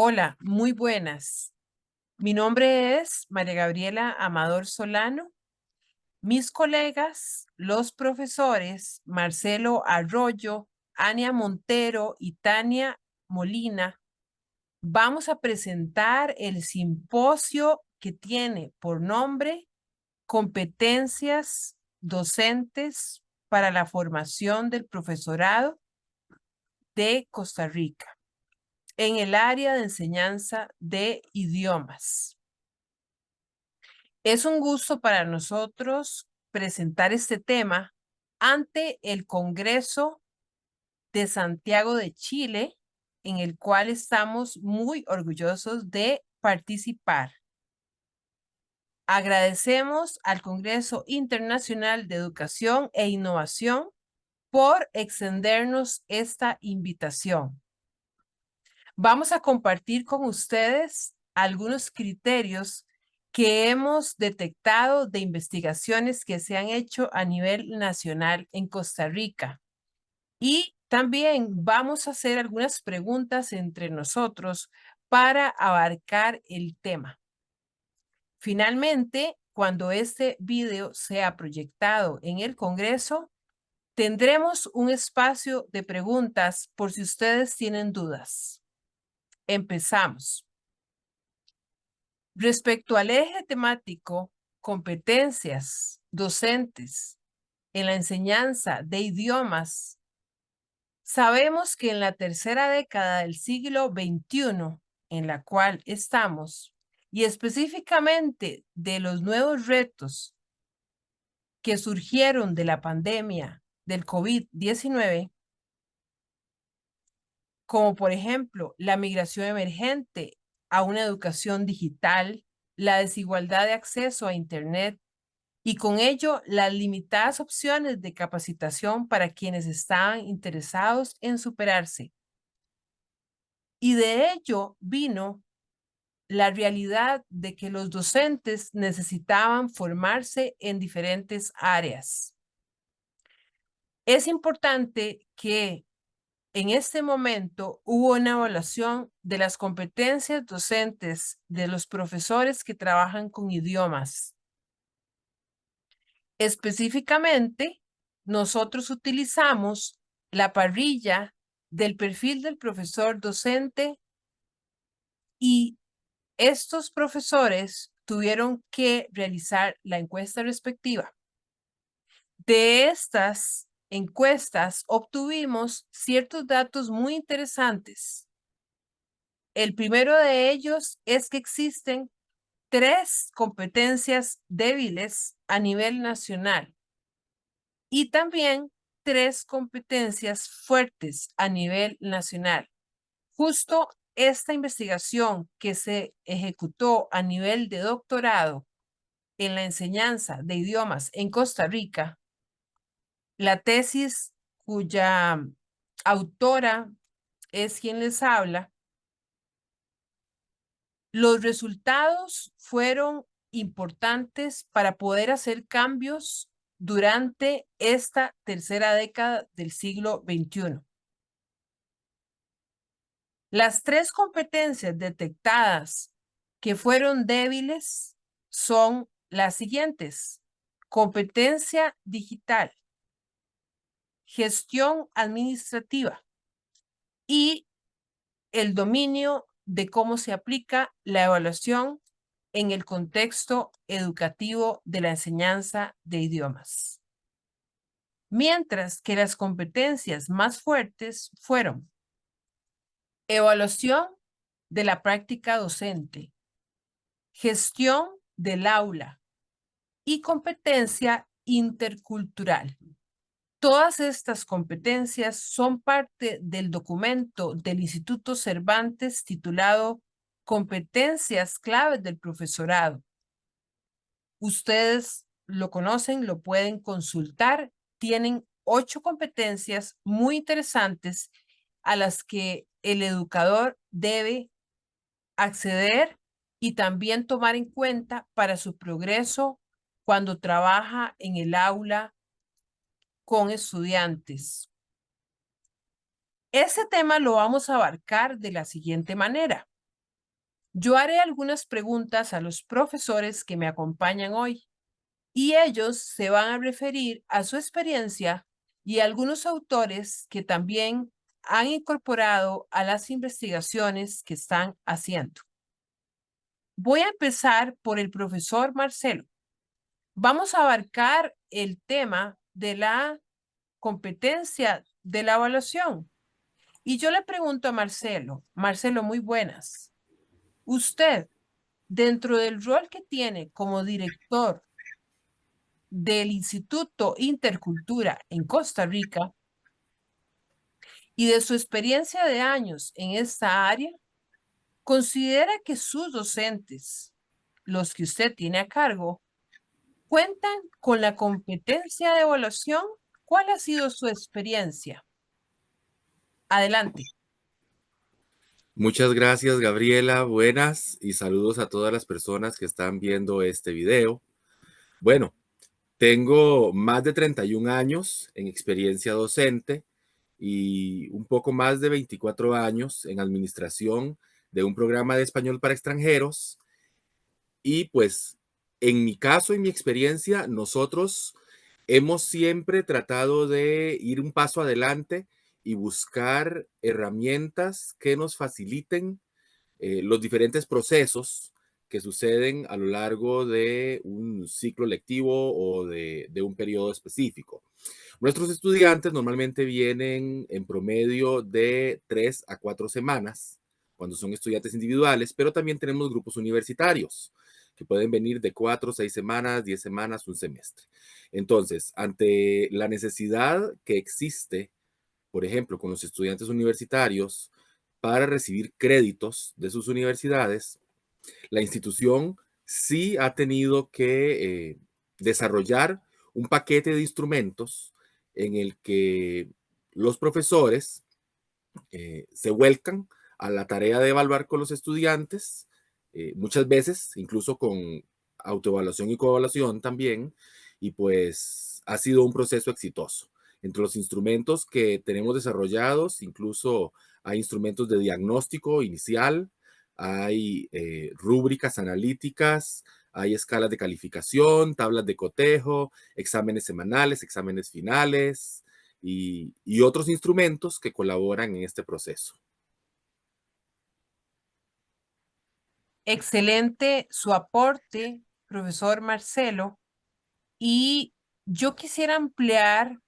Hola, muy buenas. Mi nombre es María Gabriela Amador Solano. Mis colegas, los profesores Marcelo Arroyo, Ania Montero y Tania Molina, vamos a presentar el simposio que tiene por nombre Competencias docentes para la formación del profesorado de Costa Rica en el área de enseñanza de idiomas. Es un gusto para nosotros presentar este tema ante el Congreso de Santiago de Chile, en el cual estamos muy orgullosos de participar. Agradecemos al Congreso Internacional de Educación e Innovación por extendernos esta invitación. Vamos a compartir con ustedes algunos criterios que hemos detectado de investigaciones que se han hecho a nivel nacional en Costa Rica. Y también vamos a hacer algunas preguntas entre nosotros para abarcar el tema. Finalmente, cuando este video sea proyectado en el Congreso, tendremos un espacio de preguntas por si ustedes tienen dudas. Empezamos. Respecto al eje temático, competencias docentes en la enseñanza de idiomas, sabemos que en la tercera década del siglo XXI, en la cual estamos, y específicamente de los nuevos retos que surgieron de la pandemia del COVID-19, como por ejemplo la migración emergente a una educación digital, la desigualdad de acceso a Internet y con ello las limitadas opciones de capacitación para quienes estaban interesados en superarse. Y de ello vino la realidad de que los docentes necesitaban formarse en diferentes áreas. Es importante que en este momento hubo una evaluación de las competencias docentes de los profesores que trabajan con idiomas. Específicamente, nosotros utilizamos la parrilla del perfil del profesor docente y estos profesores tuvieron que realizar la encuesta respectiva. De estas encuestas obtuvimos ciertos datos muy interesantes. El primero de ellos es que existen 3 competencias débiles a nivel nacional y también 3 competencias fuertes a nivel nacional. Justo esta investigación que se ejecutó a nivel de doctorado en la enseñanza de idiomas en Costa Rica, la tesis cuya autora es quien les habla, los resultados fueron importantes para poder hacer cambios durante esta tercera década del siglo XXI. Las 3 competencias detectadas que fueron débiles son las siguientes: competencia digital, gestión administrativa y el dominio de cómo se aplica la evaluación en el contexto educativo de la enseñanza de idiomas. Mientras que las competencias más fuertes fueron evaluación de la práctica docente, gestión del aula y competencia intercultural. Todas estas competencias son parte del documento del Instituto Cervantes titulado Competencias claves del profesorado. Ustedes lo conocen, lo pueden consultar. Tienen 8 competencias muy interesantes a las que el educador debe acceder y también tomar en cuenta para su progreso cuando trabaja en el aula con estudiantes. Ese tema lo vamos a abarcar de la siguiente manera. Yo haré algunas preguntas a los profesores que me acompañan hoy y ellos se van a referir a su experiencia y a algunos autores que también han incorporado a las investigaciones que están haciendo. Voy a empezar por el profesor Marcelo. Vamos a abarcar el tema de la competencia de la evaluación. Y yo le pregunto a Marcelo, Marcelo, muy buenas. Usted, dentro del rol que tiene como director del Instituto Intercultura en Costa Rica y de su experiencia de años en esta área, ¿considera que sus docentes, los que usted tiene a cargo, cuentan con la competencia de evaluación? ¿Cuál ha sido su experiencia? Adelante. Muchas gracias, Gabriela. Buenas y saludos a todas las personas que están viendo este video. Bueno, tengo más de 31 años en experiencia docente y un poco más de 24 años en administración de un programa de español para extranjeros. Y pues, en mi caso, en mi experiencia, nosotros hemos siempre tratado de ir un paso adelante y buscar herramientas que nos faciliten los diferentes procesos que suceden a lo largo de un ciclo lectivo o de un periodo específico. Nuestros estudiantes normalmente vienen en promedio de 3 a 4 semanas cuando son estudiantes individuales, pero también tenemos grupos universitarios que pueden venir de 4, 6 semanas, 10 semanas, un semestre. Entonces, ante la necesidad que existe, por ejemplo, con los estudiantes universitarios para recibir créditos de sus universidades, la institución sí ha tenido que desarrollar un paquete de instrumentos en el que los profesores se vuelcan a la tarea de evaluar con los estudiantes, muchas veces incluso con autoevaluación y coevaluación también, y pues ha sido un proceso exitoso. Entre los instrumentos que tenemos desarrollados, incluso hay instrumentos de diagnóstico inicial, hay rúbricas analíticas, hay escalas de calificación, tablas de cotejo, exámenes semanales, exámenes finales, y otros instrumentos que colaboran en este proceso. Excelente su aporte, profesor Marcelo. Y yo quisiera ampliar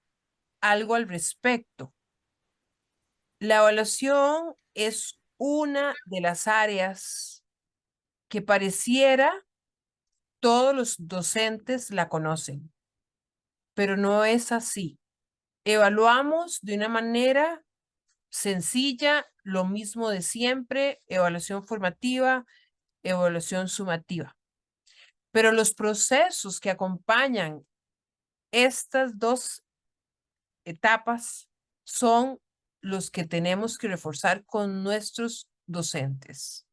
algo al respecto. La evaluación es una de las áreas que pareciera todos los docentes la conocen, pero no es así. Evaluamos de una manera sencilla, lo mismo de siempre, evaluación formativa, evaluación sumativa. Pero los procesos que acompañan estas dos etapas son los que tenemos que reforzar con nuestros docentes.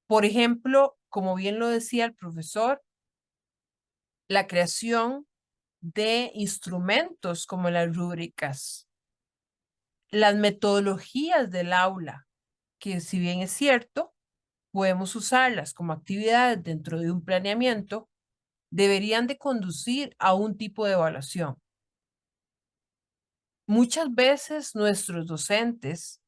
Por ejemplo, como bien lo decía el profesor, la creación de instrumentos como las rúbricas, las metodologías del aula, que si bien es cierto, podemos usarlas como actividades dentro de un planeamiento, deberían de conducir a un tipo de evaluación. Muchas veces nuestros docentes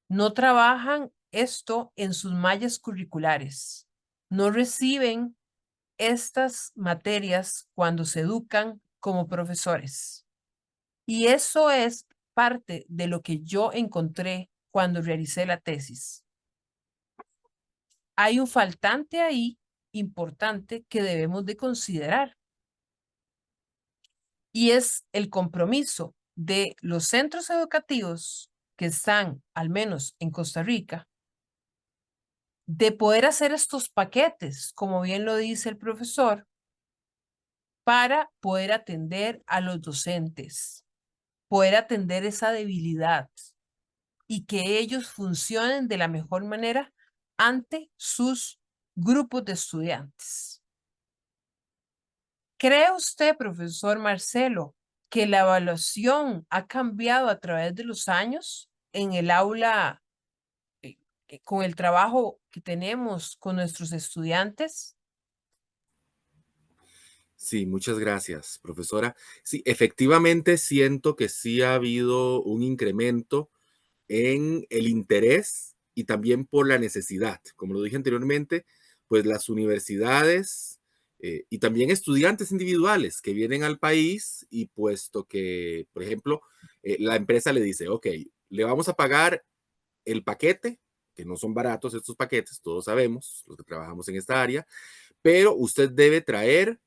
no trabajan esto en sus mallas curriculares, no reciben estas materias cuando se educan como profesores. Y eso es parte de lo que yo encontré cuando realicé la tesis. Hay un faltante ahí importante que debemos de considerar y es el compromiso de los centros educativos que están, al menos en Costa Rica, de poder hacer estos paquetes, como bien lo dice el profesor, para poder atender a los docentes, poder atender esa debilidad y que ellos funcionen de la mejor manera ante sus grupos de estudiantes. ¿Cree usted, profesor Marcelo, que la evaluación ha cambiado a través de los años en el aula con el trabajo que tenemos con nuestros estudiantes? Sí, muchas gracias, profesora. Sí, efectivamente siento que sí ha habido un incremento en el interés y también por la necesidad. Como lo dije anteriormente, pues las universidades y también estudiantes individuales que vienen al país y puesto que, por ejemplo, la empresa le dice, ok, le vamos a pagar el paquete, que no son baratos estos paquetes, todos sabemos, los que trabajamos en esta área, pero usted debe traer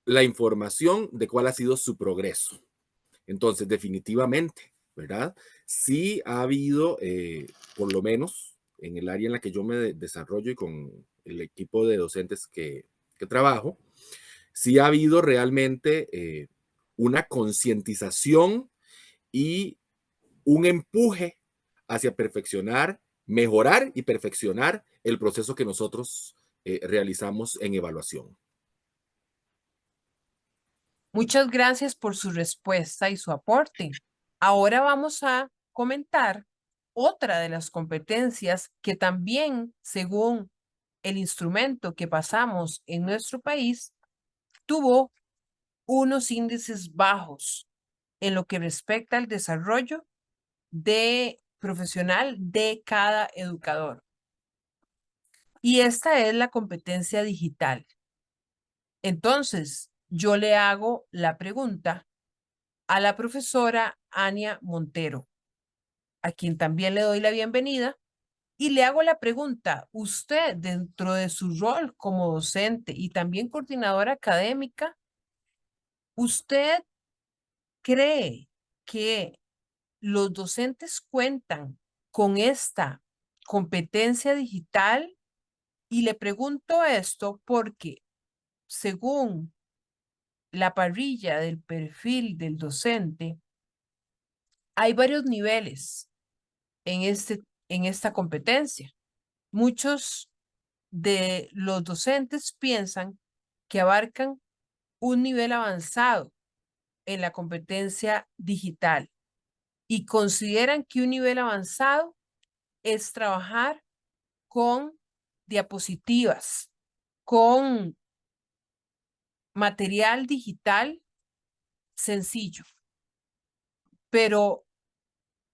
la información de cuál ha sido su progreso. Entonces, definitivamente, ¿verdad? Sí ha habido, por lo menos en el área en la que yo me desarrollo y con el equipo de docentes que trabajo, sí ha habido realmente una concientización y un empuje hacia perfeccionar, mejorar y perfeccionar el proceso que nosotros realizamos en evaluación. Muchas gracias por su respuesta y su aporte. Ahora vamos a comentar otra de las competencias que también, según el instrumento que pasamos en nuestro país, tuvo unos índices bajos en lo que respecta al desarrollo de profesional de cada educador. Y esta es la competencia digital. Entonces, yo le hago la pregunta a la profesora Ania Montero, a quien también le doy la bienvenida, y le hago la pregunta, usted dentro de su rol como docente y también coordinadora académica, ¿usted cree que los docentes cuentan con esta competencia digital? Y le pregunto esto porque según la parrilla del perfil del docente, hay varios niveles en esta competencia. Muchos de los docentes piensan que abarcan un nivel avanzado en la competencia digital y consideran que un nivel avanzado es trabajar con diapositivas, con material digital sencillo. Pero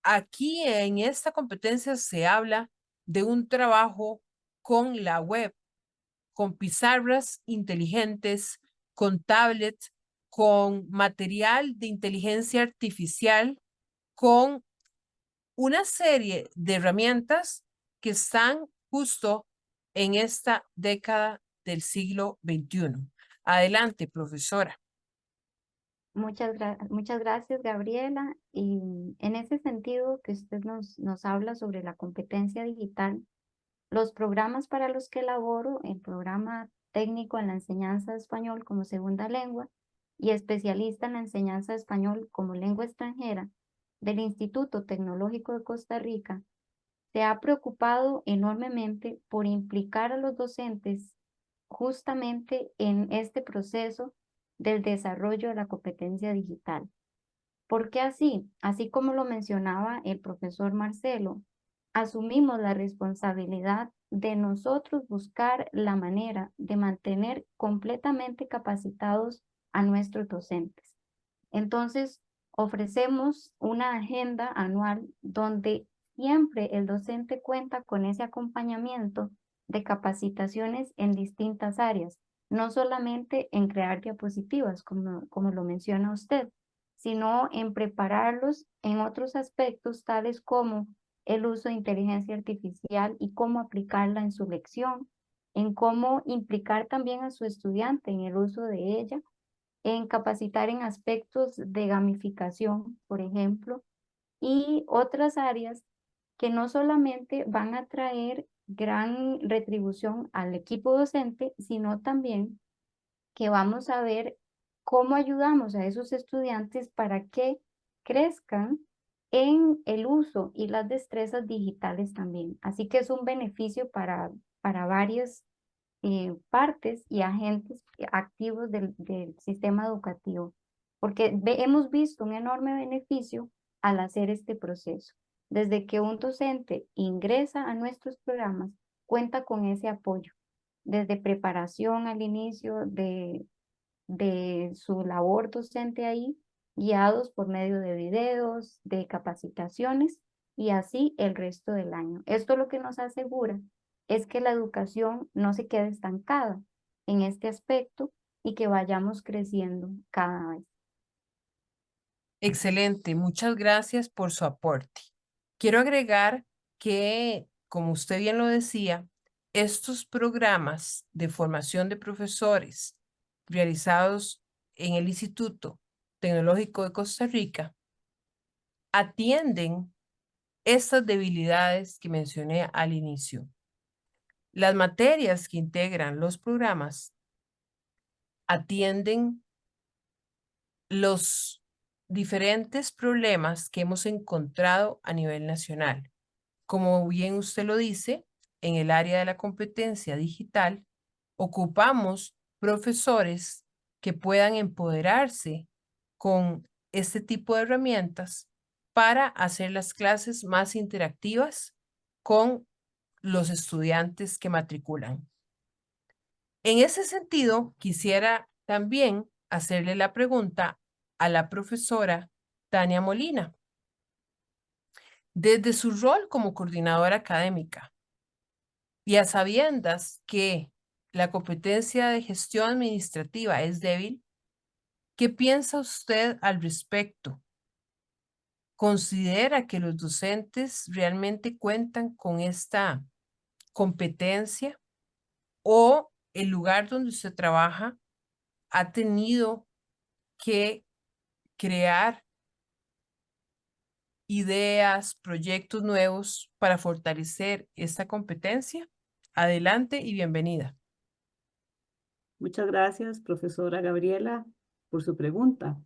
aquí en esta competencia se habla de un trabajo con la web, con pizarras inteligentes, con tablets, con material de inteligencia artificial, con una serie de herramientas que están justo en esta década del siglo XXI. Adelante, profesora. Muchas gracias, Gabriela. Y en ese sentido que usted nos habla sobre la competencia digital, los programas para los que laboro, el programa técnico en la enseñanza de español como segunda lengua y especialista en la enseñanza de español como lengua extranjera del Instituto Tecnológico de Costa Rica, se ha preocupado enormemente por implicar a los docentes justamente en este proceso del desarrollo de la competencia digital. ¿Por qué así? Así como lo mencionaba el profesor Marcelo, asumimos la responsabilidad de nosotros buscar la manera de mantener completamente capacitados a nuestros docentes. Entonces, ofrecemos una agenda anual donde siempre el docente cuenta con ese acompañamiento de capacitaciones en distintas áreas, no solamente en crear diapositivas, como lo menciona usted, sino en prepararlos en otros aspectos tales como el uso de inteligencia artificial y cómo aplicarla en su lección, en cómo implicar también a su estudiante en el uso de ella, en capacitar en aspectos de gamificación, por ejemplo, y otras áreas que no solamente van a traer gran retribución al equipo docente, sino también que vamos a ver cómo ayudamos a esos estudiantes para que crezcan en el uso y las destrezas digitales también. Así que es un beneficio para varias partes y agentes activos del sistema educativo, porque hemos visto un enorme beneficio al hacer este proceso. Desde que un docente ingresa a nuestros programas, cuenta con ese apoyo, desde preparación al inicio de su labor docente ahí, guiados por medio de videos, de capacitaciones y así el resto del año. Esto lo que nos asegura es que la educación no se quede estancada en este aspecto y que vayamos creciendo cada vez. Excelente, muchas gracias por su aporte. Quiero agregar que, como usted bien lo decía, estos programas de formación de profesores realizados en el Instituto Tecnológico de Costa Rica atienden estas debilidades que mencioné al inicio. Las materias que integran los programas atienden los diferentes problemas que hemos encontrado a nivel nacional. Como bien usted lo dice, en el área de la competencia digital, ocupamos profesores que puedan empoderarse con este tipo de herramientas para hacer las clases más interactivas con los estudiantes que matriculan. En ese sentido, quisiera también hacerle la pregunta a la profesora Tania Molina. Desde su rol como coordinadora académica y a sabiendas que la competencia de gestión administrativa es débil, ¿qué piensa usted al respecto? ¿Considera que los docentes realmente cuentan con esta competencia o el lugar donde usted trabaja ha tenido que crear ideas, proyectos nuevos para fortalecer esta competencia? Adelante y bienvenida. Muchas gracias, profesora Gabriela, por su pregunta.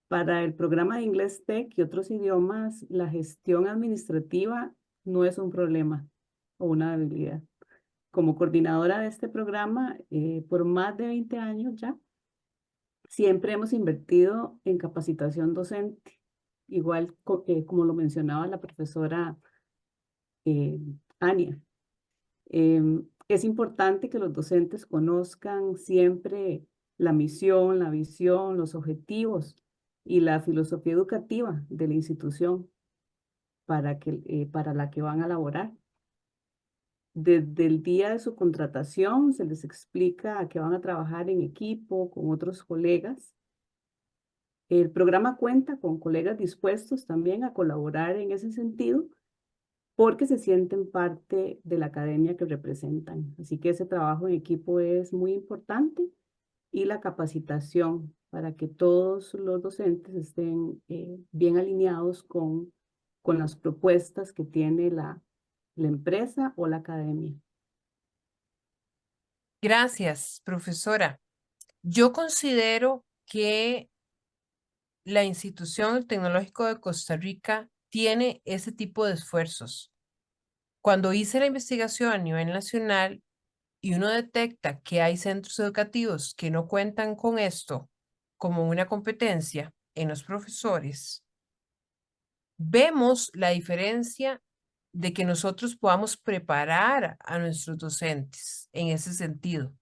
Para el programa de Inglés Tech y otros idiomas, la gestión administrativa no es un problema o una debilidad. Como coordinadora de este programa, por más de 20 años ya, siempre hemos invertido en capacitación docente, igual como lo mencionaba la profesora Ania. Es importante que los docentes conozcan siempre la misión, la visión, los objetivos y la filosofía educativa de la institución para la que van a laborar. Desde el día de su contratación se les explica que van a trabajar en equipo con otros colegas. El programa cuenta con colegas dispuestos también a colaborar en ese sentido porque se sienten parte de la academia que representan. Así que ese trabajo en equipo es muy importante y la capacitación para que todos los docentes estén bien alineados con las propuestas que tiene la empresa o la academia. Gracias, profesora. Yo considero que la institución Tecnológico de Costa Rica tiene ese tipo de esfuerzos. Cuando hice la investigación a nivel nacional y uno detecta que hay centros educativos que no cuentan con esto como una competencia en los profesores, vemos la diferencia de que nosotros podamos preparar a nuestros docentes en ese sentido.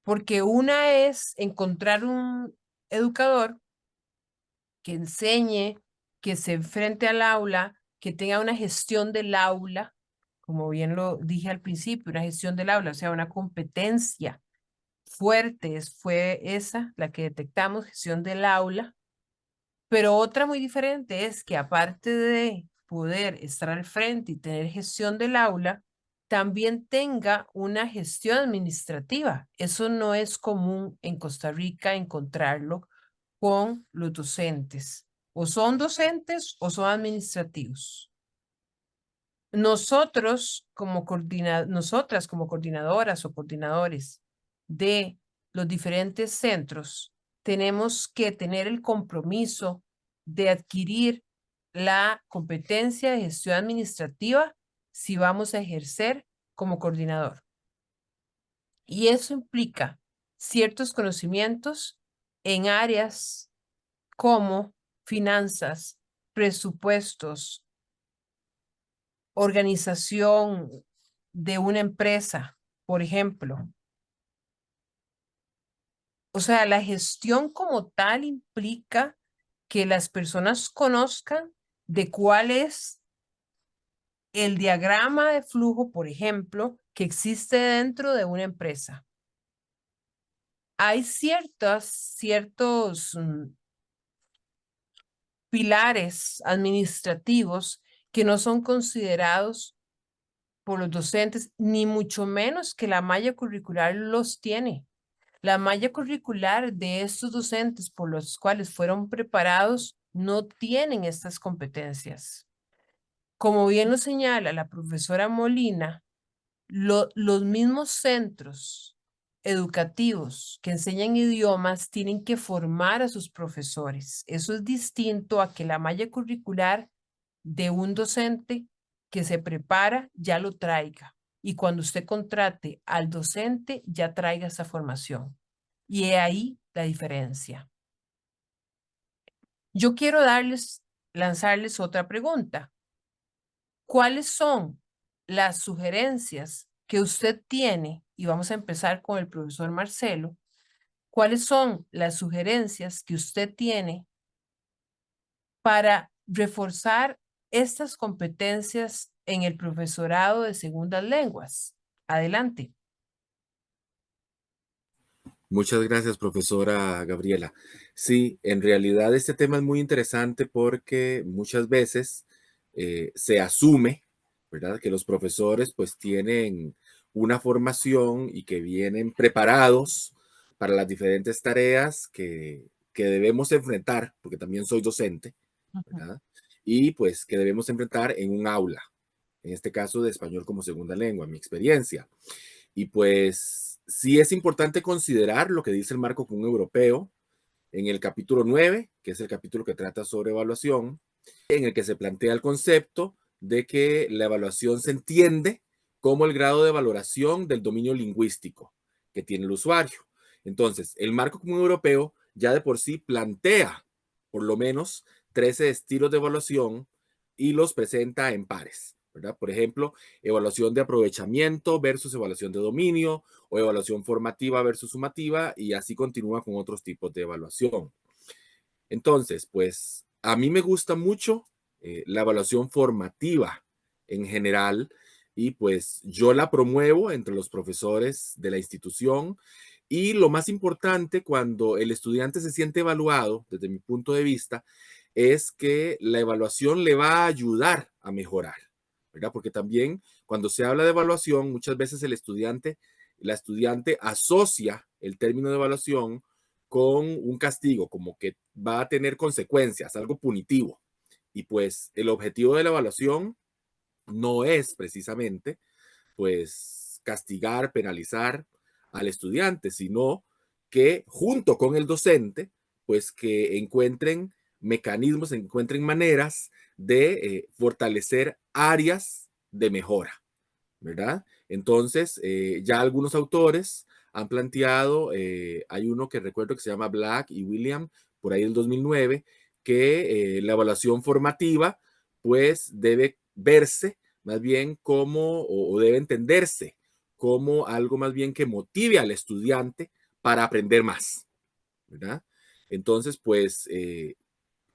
Porque una es encontrar un educador que enseñe, que se enfrente al aula, que tenga una gestión del aula, como bien lo dije al principio, una gestión del aula, o sea, una competencia fuerte, fue esa la que detectamos, gestión del aula. Pero otra muy diferente es que aparte de poder estar al frente y tener gestión del aula, también tenga una gestión administrativa. Eso no es común en Costa Rica encontrarlo con los docentes. O son docentes o son administrativos. Nosotras como coordinadoras o coordinadores de los diferentes centros, tenemos que tener el compromiso de adquirir la competencia de gestión administrativa si vamos a ejercer como coordinador. Y eso implica ciertos conocimientos en áreas como finanzas, presupuestos, organización de una empresa, por ejemplo. O sea, la gestión como tal implica que las personas conozcan de cuál es el diagrama de flujo, por ejemplo, que existe dentro de una empresa. Hay ciertos pilares administrativos que no son considerados por los docentes, ni mucho menos que la malla curricular los tiene. La malla curricular de estos docentes por los cuales fueron preparados no tienen estas competencias. Como bien lo señala la profesora Molina, los mismos centros educativos que enseñan idiomas tienen que formar a sus profesores. Eso es distinto a que la malla curricular de un docente que se prepara ya lo traiga. Y cuando usted contrate al docente, ya traiga esa formación. Y he ahí la diferencia. Yo quiero lanzarles otra pregunta. ¿Cuáles son las sugerencias que usted tiene? Y vamos a empezar con el profesor Marcelo. ¿Cuáles son las sugerencias que usted tiene para reforzar estas competencias en el profesorado de segundas lenguas? Adelante. Muchas gracias, profesora Gabriela. Sí, en realidad este tema es muy interesante porque muchas veces se asume, ¿verdad?, que los profesores pues tienen una formación y que vienen preparados para las diferentes tareas que debemos enfrentar, porque también soy docente, ¿verdad? Y pues que debemos enfrentar en un aula, en este caso de español como segunda lengua, mi experiencia. Y pues sí es importante considerar lo que dice el marco común europeo en el capítulo 9, que es el capítulo que trata sobre evaluación, en el que se plantea el concepto de que la evaluación se entiende como el grado de valoración del dominio lingüístico que tiene el usuario. Entonces, el marco común europeo ya de por sí plantea por lo menos 13 estilos de evaluación y los presenta en pares, ¿verdad? Por ejemplo, evaluación de aprovechamiento versus evaluación de dominio, o evaluación formativa versus sumativa, y así continúa con otros tipos de evaluación. Entonces, pues a mí me gusta mucho la evaluación formativa en general, y pues yo la promuevo entre los profesores de la institución. Y lo más importante cuando el estudiante se siente evaluado, desde mi punto de vista, es que la evaluación le va a ayudar a mejorar, ¿verdad? Porque también cuando se habla de evaluación, muchas veces la estudiante asocia el término de evaluación con un castigo, como que va a tener consecuencias, algo punitivo. Y pues el objetivo de la evaluación no es precisamente pues castigar, penalizar al estudiante, sino que junto con el docente, pues que encuentren mecanismos, encuentren maneras de fortalecer áreas de mejora, ¿verdad? Entonces, ya algunos autores han planteado, hay uno que recuerdo que se llama Black y William, por ahí del 2009, que la evaluación formativa, pues debe verse más bien como, o debe entenderse como algo más bien que motive al estudiante para aprender más, ¿verdad? Entonces, pues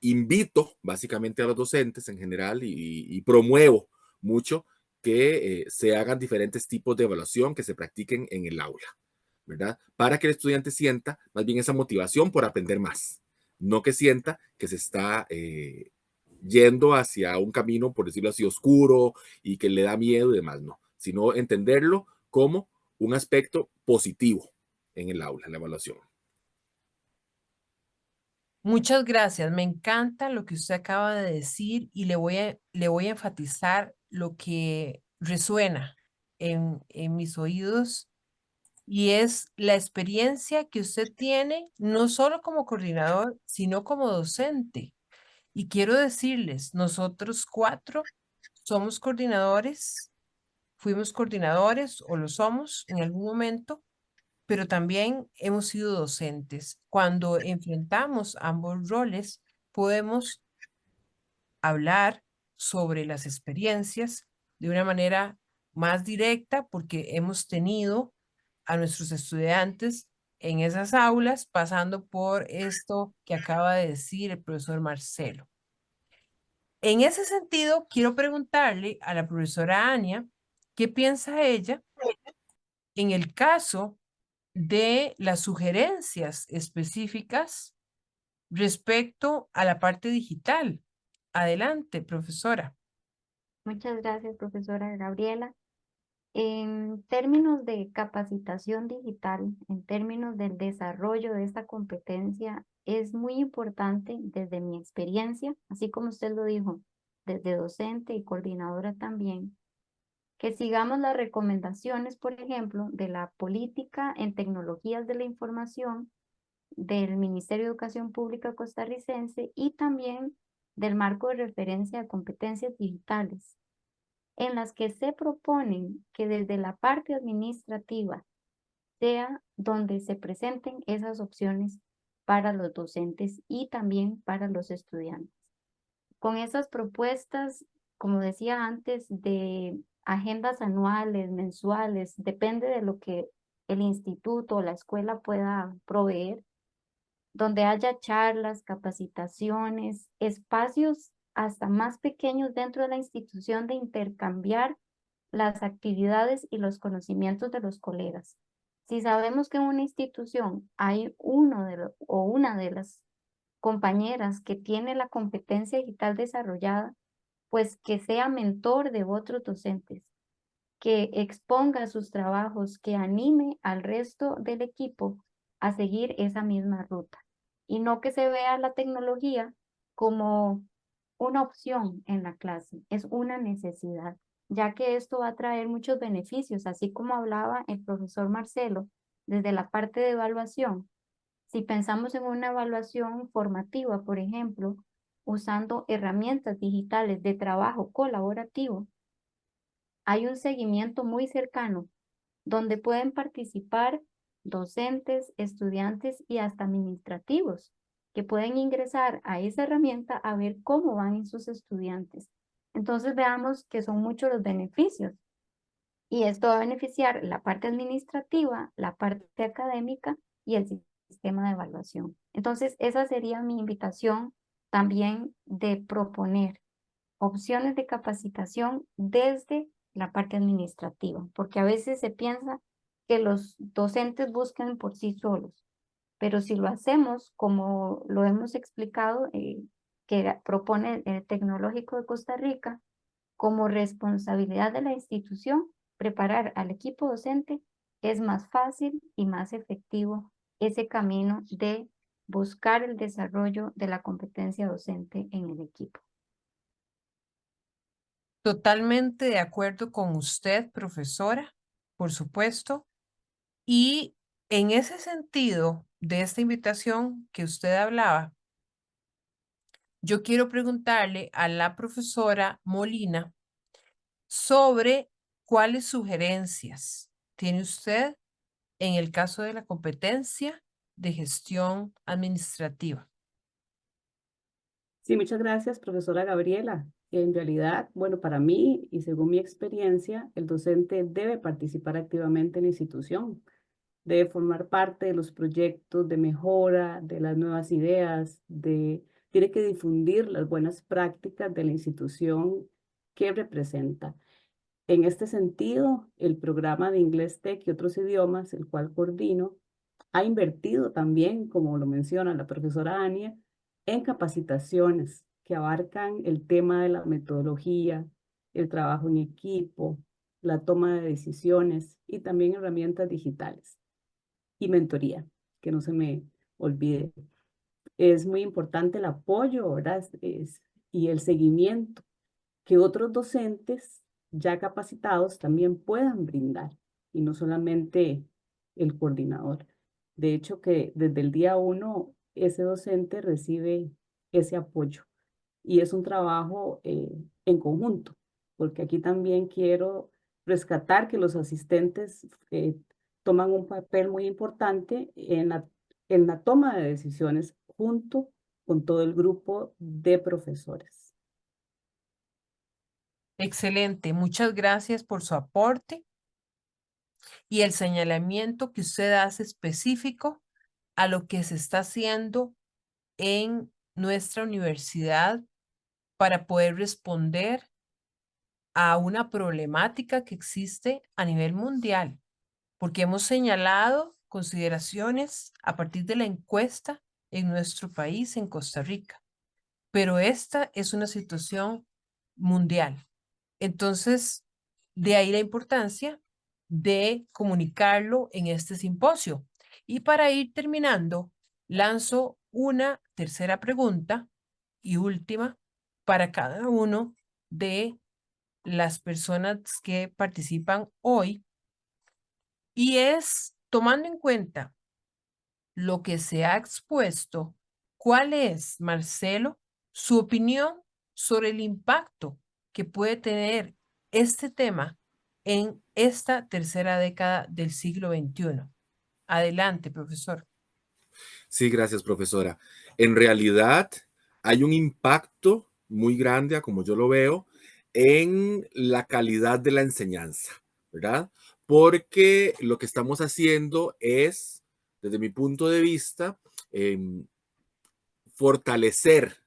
invito básicamente a los docentes en general y promuevo mucho que se hagan diferentes tipos de evaluación que se practiquen en el aula, ¿verdad? Para que el estudiante sienta más bien esa motivación por aprender más, no que sienta que se está yendo hacia un camino, por decirlo así, oscuro y que le da miedo y demás, no, sino entenderlo como un aspecto positivo en el aula, en la evaluación. Muchas gracias. Me encanta lo que usted acaba de decir y le voy a enfatizar lo que resuena en mis oídos, y es la experiencia que usted tiene no solo como coordinador, sino como docente. Y quiero decirles, nosotros cuatro somos coordinadores, fuimos coordinadores o lo somos en algún momento, pero también hemos sido docentes. Cuando enfrentamos ambos roles, podemos hablar sobre las experiencias, de una manera más directa porque hemos tenido a nuestros estudiantes en esas aulas pasando por esto que acaba de decir el profesor Marcelo. En ese sentido, quiero preguntarle a la profesora Ania, ¿qué piensa ella en el caso de las sugerencias específicas respecto a la parte digital? Adelante, profesora. Muchas gracias, profesora Gabriela. En términos de capacitación digital, en términos del desarrollo de esta competencia, es muy importante desde mi experiencia, así como usted lo dijo, desde docente y coordinadora también, que sigamos las recomendaciones, por ejemplo, de la política en tecnologías de la información del Ministerio de Educación Pública costarricense y también del marco de referencia de competencias digitales, en las que se proponen que desde la parte administrativa sea donde se presenten esas opciones para los docentes y también para los estudiantes. Con esas propuestas, como decía antes, de agendas anuales, mensuales, depende de lo que el instituto o la escuela pueda proveer, donde haya charlas, capacitaciones, espacios hasta más pequeños dentro de la institución de intercambiar las actividades y los conocimientos de los colegas. Si sabemos que en una institución hay uno o una de las compañeras que tiene la competencia digital desarrollada, pues que sea mentor de otros docentes, que exponga sus trabajos, que anime al resto del equipo a seguir esa misma ruta y no que se vea la tecnología como una opción en la clase, es una necesidad, ya que esto va a traer muchos beneficios, así como hablaba el profesor Marcelo desde la parte de evaluación. Si pensamos en una evaluación formativa, por ejemplo, usando herramientas digitales de trabajo colaborativo, hay un seguimiento muy cercano donde pueden participar docentes, estudiantes y hasta administrativos que pueden ingresar a esa herramienta a ver cómo van en sus estudiantes. Entonces veamos que son muchos los beneficios y esto va a beneficiar la parte administrativa, la parte académica y el sistema de evaluación. Entonces esa sería mi invitación también de proponer opciones de capacitación desde la parte administrativa, porque a veces se piensa que los docentes buscan por sí solos, pero si lo hacemos como lo hemos explicado, que propone el Tecnológico de Costa Rica, como responsabilidad de la institución, preparar al equipo docente, es más fácil y más efectivo ese camino de buscar el desarrollo de la competencia docente en el equipo. Totalmente de acuerdo con usted, profesora, por supuesto. Y en ese sentido de esta invitación que usted hablaba, yo quiero preguntarle a la profesora Molina sobre cuáles sugerencias tiene usted en el caso de la competencia de gestión administrativa. Sí, muchas gracias, profesora Gabriela. En realidad, bueno, para mí y según mi experiencia, el docente debe participar activamente en la institución, debe formar parte de los proyectos de mejora, de las nuevas ideas, tiene que difundir las buenas prácticas de la institución que representa. En este sentido, el programa de Inglés Tech y otros idiomas, el cual coordino, ha invertido también, como lo menciona la profesora Ania, en capacitaciones que abarcan el tema de la metodología, el trabajo en equipo, la toma de decisiones y también herramientas digitales y mentoría, que no se me olvide. Es muy importante el apoyo, ¿verdad? Y el seguimiento que otros docentes ya capacitados también puedan brindar y no solamente el coordinador. De hecho, que desde el día uno ese docente recibe ese apoyo y es un trabajo en conjunto, porque aquí también quiero rescatar que los asistentes toman un papel muy importante en la toma de decisiones junto con todo el grupo de profesores. Excelente. Muchas gracias por su aporte y el señalamiento que usted hace específico a lo que se está haciendo en nuestra universidad para poder responder a una problemática que existe a nivel mundial, porque hemos señalado consideraciones a partir de la encuesta en nuestro país, en Costa Rica, pero esta es una situación mundial. Entonces, de ahí la importancia de comunicarlo en este simposio. Y para ir terminando, lanzo una tercera pregunta y última para cada uno de las personas que participan hoy, y es, tomando en cuenta lo que se ha expuesto, ¿cuál es, Marcelo, su opinión sobre el impacto que puede tener este tema en esta tercera década del siglo XXI? Adelante, profesor. Sí, gracias, profesora. En realidad, hay un impacto muy grande, a como yo lo veo, en la calidad de la enseñanza, ¿verdad? Porque lo que estamos haciendo es, desde mi punto de vista, fortalecer,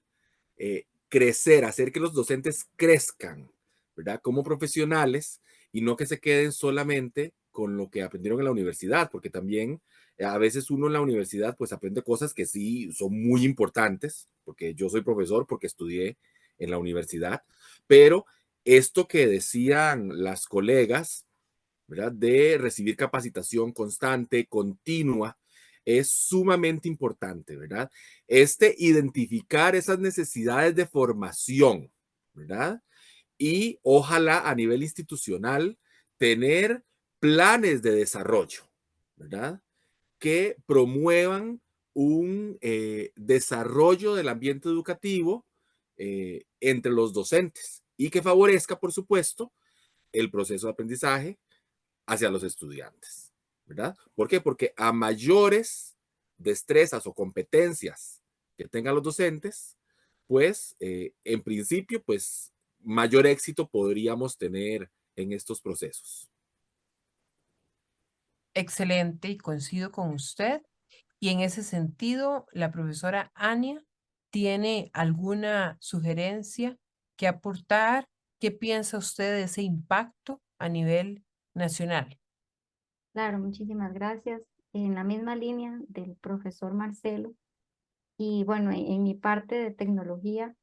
crecer, hacer que los docentes crezcan, ¿verdad? Como profesionales y no que se queden solamente con lo que aprendieron en la universidad, porque también a veces uno en la universidad pues aprende cosas que sí son muy importantes, porque yo soy profesor, porque estudié en la universidad, pero esto que decían las colegas, ¿verdad? De recibir capacitación constante, continua, es sumamente importante, ¿verdad? Identificar esas necesidades de formación, ¿verdad? Y ojalá a nivel institucional tener planes de desarrollo, ¿verdad? Que promuevan un desarrollo del ambiente educativo entre los docentes y que favorezca, por supuesto, el proceso de aprendizaje hacia los estudiantes, ¿verdad? ¿Por qué? Porque a mayores destrezas o competencias que tengan los docentes, pues en principio, pues mayor éxito podríamos tener en estos procesos. Excelente, y coincido con usted. Y en ese sentido, la profesora Ania tiene alguna sugerencia que aportar. ¿Qué piensa usted de ese impacto a nivel nacional? Claro, muchísimas gracias. En la misma línea del profesor Marcelo, y bueno, en mi parte de tecnología,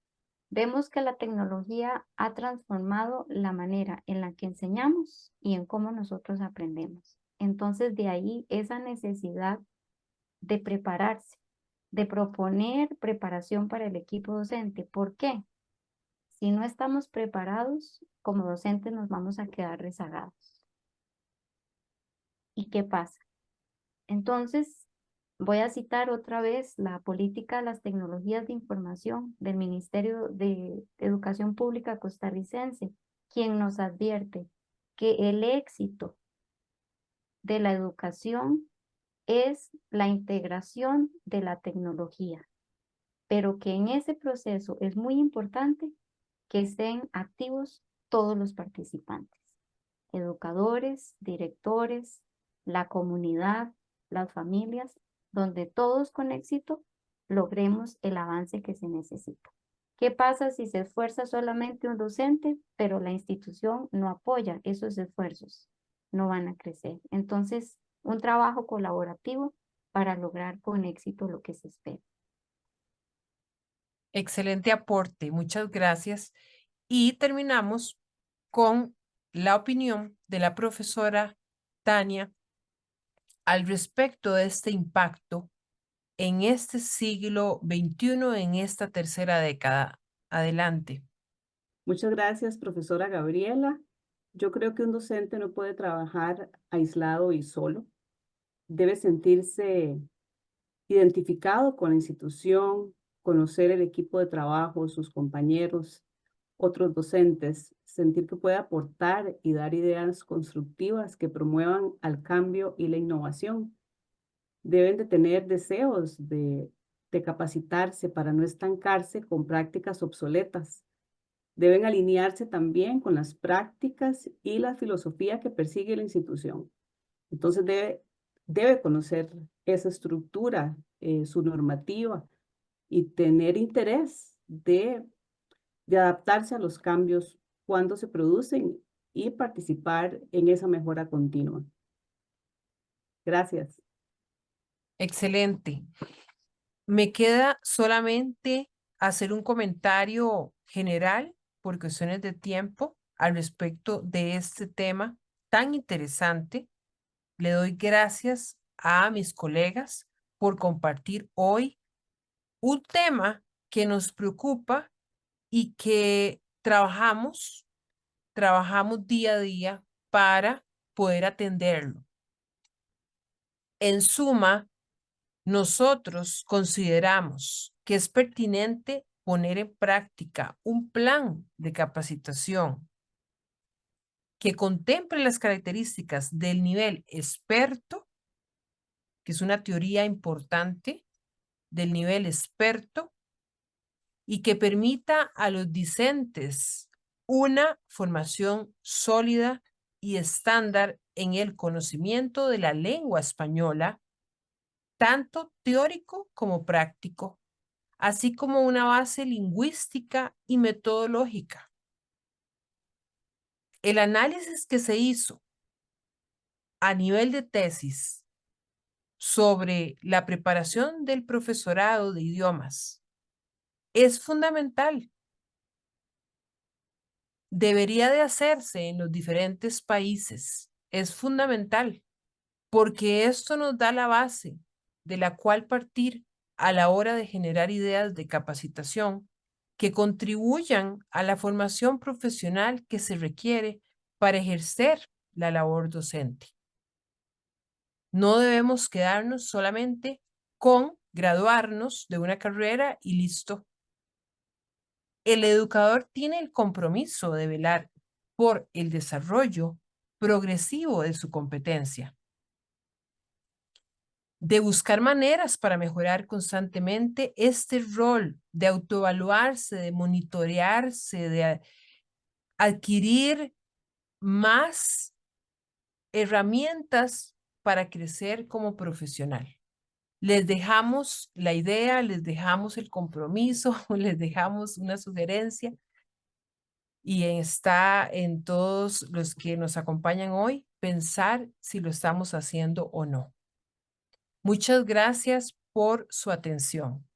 vemos que la tecnología ha transformado la manera en la que enseñamos y en cómo nosotros aprendemos. Entonces, de ahí esa necesidad de prepararse, de proponer preparación para el equipo docente. ¿Por qué? Si no estamos preparados, como docentes nos vamos a quedar rezagados. ¿Y qué pasa? Entonces, voy a citar otra vez la política de las tecnologías de información del Ministerio de Educación Pública costarricense, quien nos advierte que el éxito de la educación es la integración de la tecnología, pero que en ese proceso es muy importante que estén activos todos los participantes, educadores, directores, la comunidad, las familias, donde todos con éxito logremos el avance que se necesita. ¿Qué pasa si se esfuerza solamente un docente, pero la institución no apoya esos esfuerzos? No van a crecer. Entonces, un trabajo colaborativo para lograr con éxito lo que se espera. Excelente aporte, muchas gracias. Y terminamos con la opinión de la profesora Tania al respecto de este impacto en este siglo XXI, en esta tercera década. Adelante. Muchas gracias, profesora Gabriela. Yo creo que un docente no puede trabajar aislado y solo. Debe sentirse identificado con la institución, conocer el equipo de trabajo, sus compañeros, otros docentes, sentir que puede aportar y dar ideas constructivas que promuevan al cambio y la innovación. Deben de tener deseos de capacitarse para no estancarse con prácticas obsoletas. Deben alinearse también con las prácticas y la filosofía que persigue la institución. Entonces debe conocer esa estructura, su normativa y tener interés de adaptarse a los cambios cuando se producen y participar en esa mejora continua. Gracias. Excelente. Me queda solamente hacer un comentario general por cuestiones de tiempo al respecto de este tema tan interesante. Le doy gracias a mis colegas por compartir hoy un tema que nos preocupa y que trabajamos día a día para poder atenderlo. En suma, nosotros consideramos que es pertinente poner en práctica un plan de capacitación que contemple las características del nivel experto, que es una teoría importante del nivel experto, y que permita a los discentes una formación sólida y estándar en el conocimiento de la lengua española, tanto teórico como práctico, así como una base lingüística y metodológica. El análisis que se hizo a nivel de tesis sobre la preparación del profesorado de idiomas es fundamental. Debería de hacerse en los diferentes países. Es fundamental porque esto nos da la base de la cual partir a la hora de generar ideas de capacitación que contribuyan a la formación profesional que se requiere para ejercer la labor docente. No debemos quedarnos solamente con graduarnos de una carrera y listo. El educador tiene el compromiso de velar por el desarrollo progresivo de su competencia, de buscar maneras para mejorar constantemente este rol, de autoevaluarse, de monitorearse, de adquirir más herramientas para crecer como profesional. Les dejamos la idea, les dejamos el compromiso, les dejamos una sugerencia y está en todos los que nos acompañan hoy pensar si lo estamos haciendo o no. Muchas gracias por su atención.